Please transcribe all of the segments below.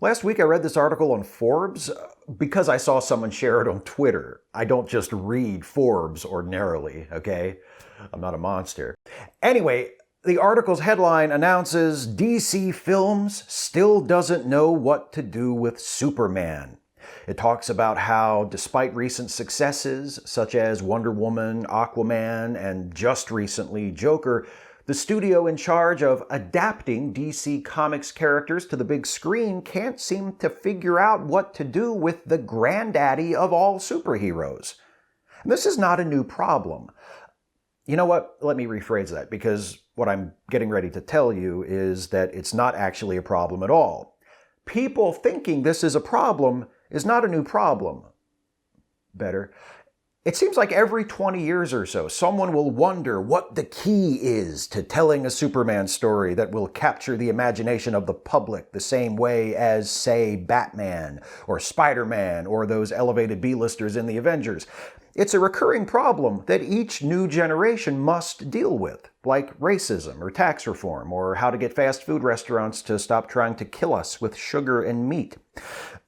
Last week I read this article on Forbes because I saw someone share it on Twitter. I don't just read Forbes ordinarily, okay? I'm not a monster. Anyway, the article's headline announces DC Films still doesn't know what to do with Superman. It talks about how, despite recent successes such as Wonder Woman, Aquaman, and just recently Joker, the studio in charge of adapting DC Comics characters to the big screen can't seem to figure out what to do with the granddaddy of all superheroes. And this is not a new problem. You know what? Let me rephrase that, because what I'm getting ready to tell you is that it's not actually a problem at all. People thinking this is a problem is not a new problem. Better. It seems like every 20 years or so, someone will wonder what the key is to telling a Superman story that will capture the imagination of the public the same way as, say, Batman or Spider-Man or those elevated B-listers in the Avengers. It's a recurring problem that each new generation must deal with, like racism or tax reform or how to get fast food restaurants to stop trying to kill us with sugar and meat.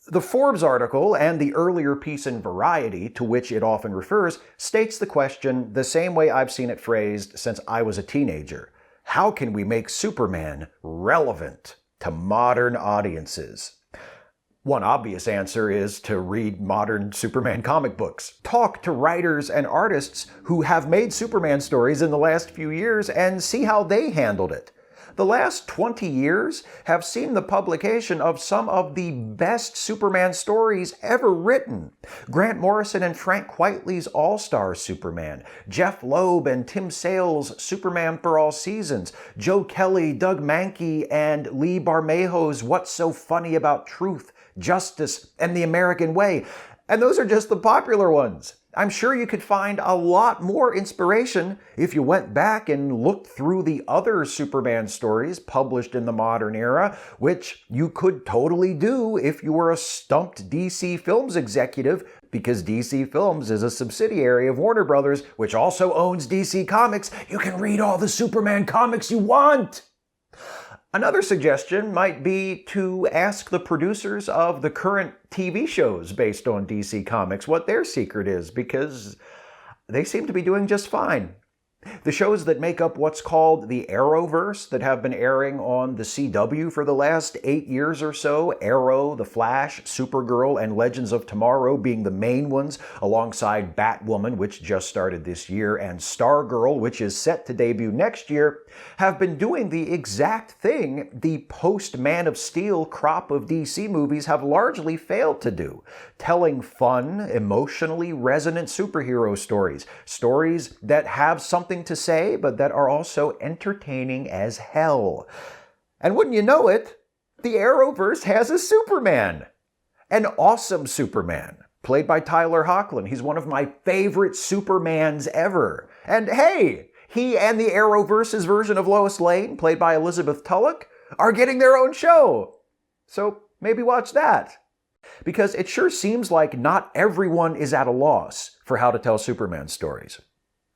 The Forbes article and the earlier piece in Variety, to which it often refers, states the question the same way I've seen it phrased since I was a teenager. How can we make Superman relevant to modern audiences? One obvious answer is to read modern Superman comic books. Talk to writers and artists who have made Superman stories in the last few years and see how they handled it. The last 20 years have seen the publication of some of the best Superman stories ever written. Grant Morrison and Frank Quitely's All-Star Superman, Jeff Loeb and Tim Sale's Superman for All Seasons, Joe Kelly, Doug Mahnke, and Lee Barmejo's What's So Funny About Truth, Justice, and the American Way. And those are just the popular ones. I'm sure you could find a lot more inspiration if you went back and looked through the other Superman stories published in the modern era, which you could totally do if you were a stumped DC Films executive, because DC Films is a subsidiary of Warner Brothers, which also owns DC Comics. You can read all the Superman comics you want! Another suggestion might be to ask the producers of the current TV shows based on DC Comics what their secret is, because they seem to be doing just fine. The shows that make up what's called the Arrowverse that have been airing on the CW for the last 8 years or so, Arrow, The Flash, Supergirl, and Legends of Tomorrow being the main ones, alongside Batwoman, which just started this year, and Stargirl, which is set to debut next year, have been doing the exact thing the post-Man of Steel crop of DC movies have largely failed to do. Telling fun, emotionally resonant superhero stories. Stories that have something to say, but that are also entertaining as hell. And wouldn't you know it, the Arrowverse has a Superman. An awesome Superman, played by Tyler Hoechlin. He's one of my favorite Supermans ever. And hey, he and the Arrowverse's version of Lois Lane, played by Elizabeth Tulloch, are getting their own show. So maybe watch that. Because it sure seems like not everyone is at a loss for how to tell Superman stories.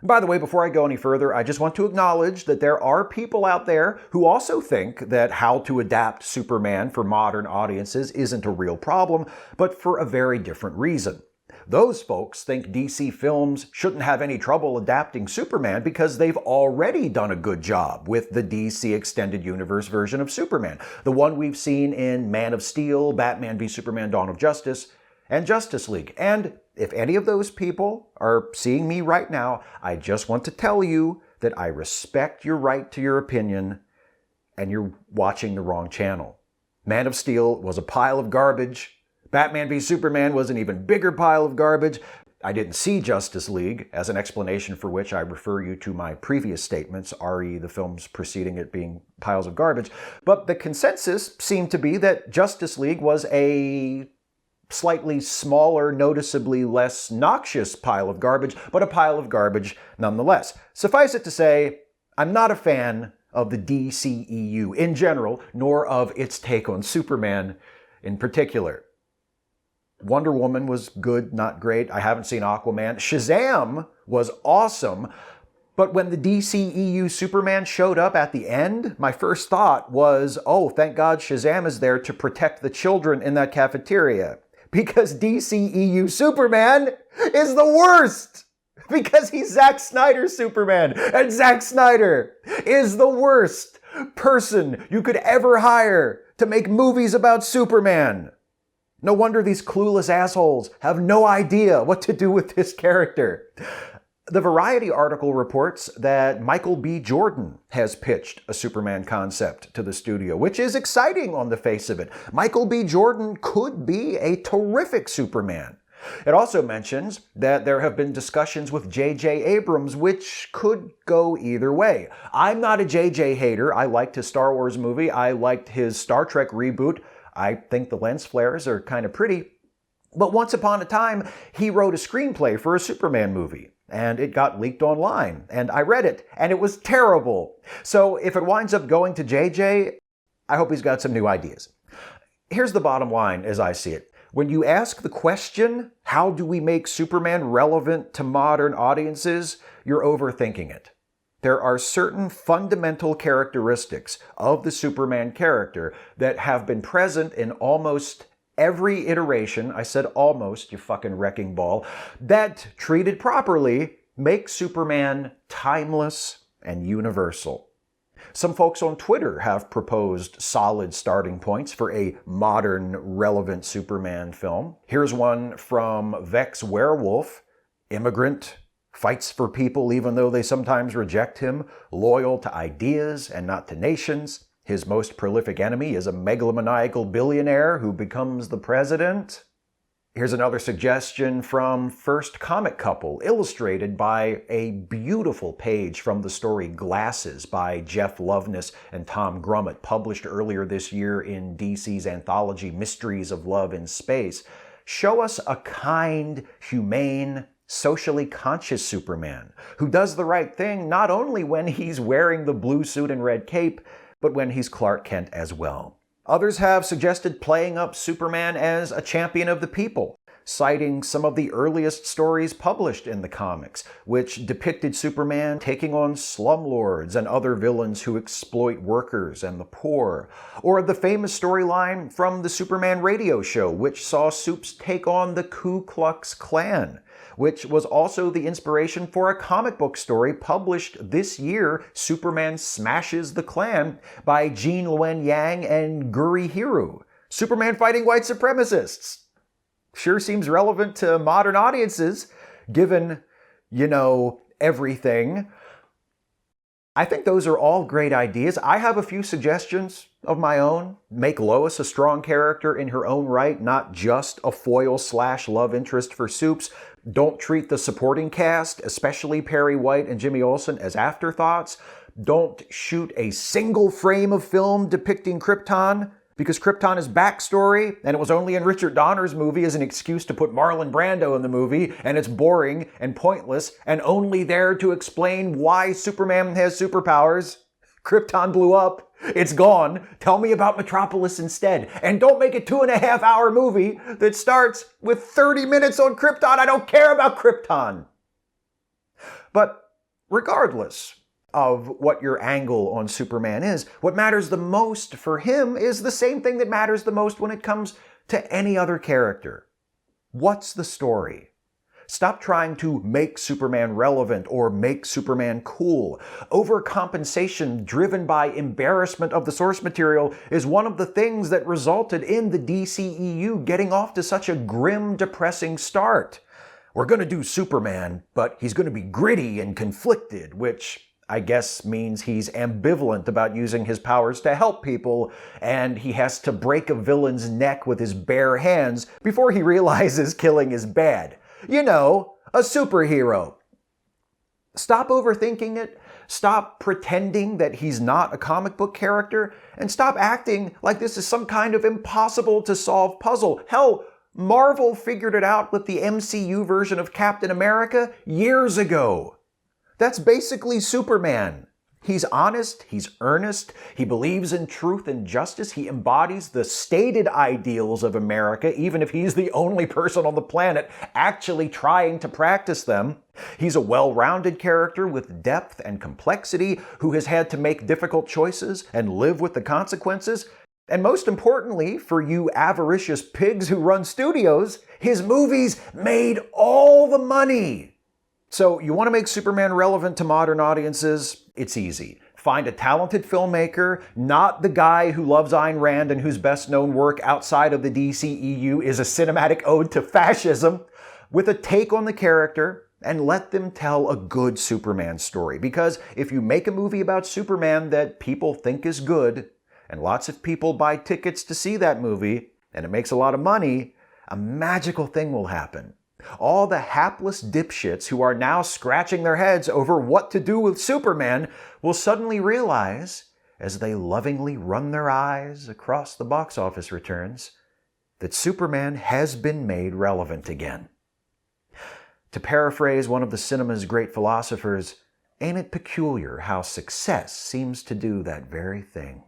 By the way, before I go any further, I just want to acknowledge that there are people out there who also think that how to adapt Superman for modern audiences isn't a real problem, but for a very different reason. Those folks think DC Films shouldn't have any trouble adapting Superman because they've already done a good job with the DC Extended Universe version of Superman, the one we've seen in Man of Steel, Batman v Superman: Dawn of Justice, and Justice League. And if any of those people are seeing me right now, I just want to tell you that I respect your right to your opinion, and you're watching the wrong channel. Man of Steel was a pile of garbage. Batman v Superman was an even bigger pile of garbage. I didn't see Justice League, as an explanation for which I refer you to my previous statements, re the films preceding it being piles of garbage. But the consensus seemed to be that Justice League was a slightly smaller, noticeably less noxious pile of garbage, but a pile of garbage nonetheless. Suffice it to say, I'm not a fan of the DCEU in general, nor of its take on Superman in particular. Wonder Woman was good, not great. I haven't seen Aquaman. Shazam was awesome, But when the DCEU Superman showed up at the end, my first thought was, oh, thank God Shazam is there to protect the children in that cafeteria. Because DCEU Superman is the worst! Because he's Zack Snyder's Superman, and Zack Snyder is the worst person you could ever hire to make movies about Superman. No wonder these clueless assholes have no idea what to do with this character. The Variety article reports that Michael B. Jordan has pitched a Superman concept to the studio, which is exciting on the face of it. Michael B. Jordan could be a terrific Superman. It also mentions that there have been discussions with J.J. Abrams, which could go either way. I'm not a J.J. hater. I liked his Star Wars movie. I liked his Star Trek reboot. I think the lens flares are kind of pretty. But once upon a time, he wrote a screenplay for a Superman movie. And it got leaked online, and I read it, and it was terrible. So if it winds up going to JJ, I hope he's got some new ideas. Here's the bottom line as I see it. When you ask the question, how do we make Superman relevant to modern audiences, you're overthinking it. There are certain fundamental characteristics of the Superman character that have been present in almost every iteration, I said almost, you fucking wrecking ball, that, treated properly, make Superman timeless and universal. Some folks on Twitter have proposed solid starting points for a modern, relevant Superman film. Here's one from Vex Werewolf. Immigrant, fights for people even though they sometimes reject him, loyal to ideas and not to nations. His most prolific enemy is a megalomaniacal billionaire who becomes the president. Here's another suggestion from First Comic Couple, illustrated by a beautiful page from the story Glasses by Jeff Loveness and Tom Grummett, published earlier this year in DC's anthology Mysteries of Love in Space. Show us a kind, humane, socially conscious Superman who does the right thing not only when he's wearing the blue suit and red cape, but when he's Clark Kent as well. Others have suggested playing up Superman as a champion of the people, citing some of the earliest stories published in the comics, which depicted Superman taking on slumlords and other villains who exploit workers and the poor, or the famous storyline from the Superman radio show, which saw Supes take on the Ku Klux Klan, which was also the inspiration for a comic book story published this year, Superman Smashes the Klan, by Jean Luen Yang and Guri Hiru. Superman fighting white supremacists. Sure seems relevant to modern audiences, given, everything. I think those are all great ideas. I have a few suggestions of my own. Make Lois a strong character in her own right, not just a foil/love interest for Supes. Don't treat the supporting cast, especially Perry White and Jimmy Olsen, as afterthoughts. Don't shoot a single frame of film depicting Krypton, because Krypton is backstory, and it was only in Richard Donner's movie as an excuse to put Marlon Brando in the movie, and it's boring and pointless and only there to explain why Superman has superpowers. Krypton blew up. It's gone. Tell me about Metropolis instead. And don't make a 2.5-hour movie that starts with 30 minutes on Krypton. I don't care about Krypton. But regardless of what your angle on Superman is, what matters the most for him is the same thing that matters the most when it comes to any other character. What's the story? Stop trying to make Superman relevant or make Superman cool. Overcompensation driven by embarrassment of the source material is one of the things that resulted in the DCEU getting off to such a grim, depressing start. We're going to do Superman, but he's going to be gritty and conflicted, which I guess means he's ambivalent about using his powers to help people, and he has to break a villain's neck with his bare hands before he realizes killing is bad. A superhero. Stop overthinking it, stop pretending that he's not a comic book character, and stop acting like this is some kind of impossible to solve puzzle. Hell, Marvel figured it out with the MCU version of Captain America years ago. That's basically Superman. He's honest, he's earnest, he believes in truth and justice, he embodies the stated ideals of America, even if he's the only person on the planet actually trying to practice them. He's a well-rounded character with depth and complexity who has had to make difficult choices and live with the consequences. And most importantly, for you avaricious pigs who run studios, his movies made all the money. So you want to make Superman relevant to modern audiences? It's easy. Find a talented filmmaker, not the guy who loves Ayn Rand and whose best-known work outside of the DCEU is a cinematic ode to fascism, with a take on the character, and let them tell a good Superman story. Because if you make a movie about Superman that people think is good, and lots of people buy tickets to see that movie, and it makes a lot of money, a magical thing will happen. All the hapless dipshits who are now scratching their heads over what to do with Superman will suddenly realize, as they lovingly run their eyes across the box office returns, that Superman has been made relevant again. To paraphrase one of the cinema's great philosophers, ain't it peculiar how success seems to do that very thing?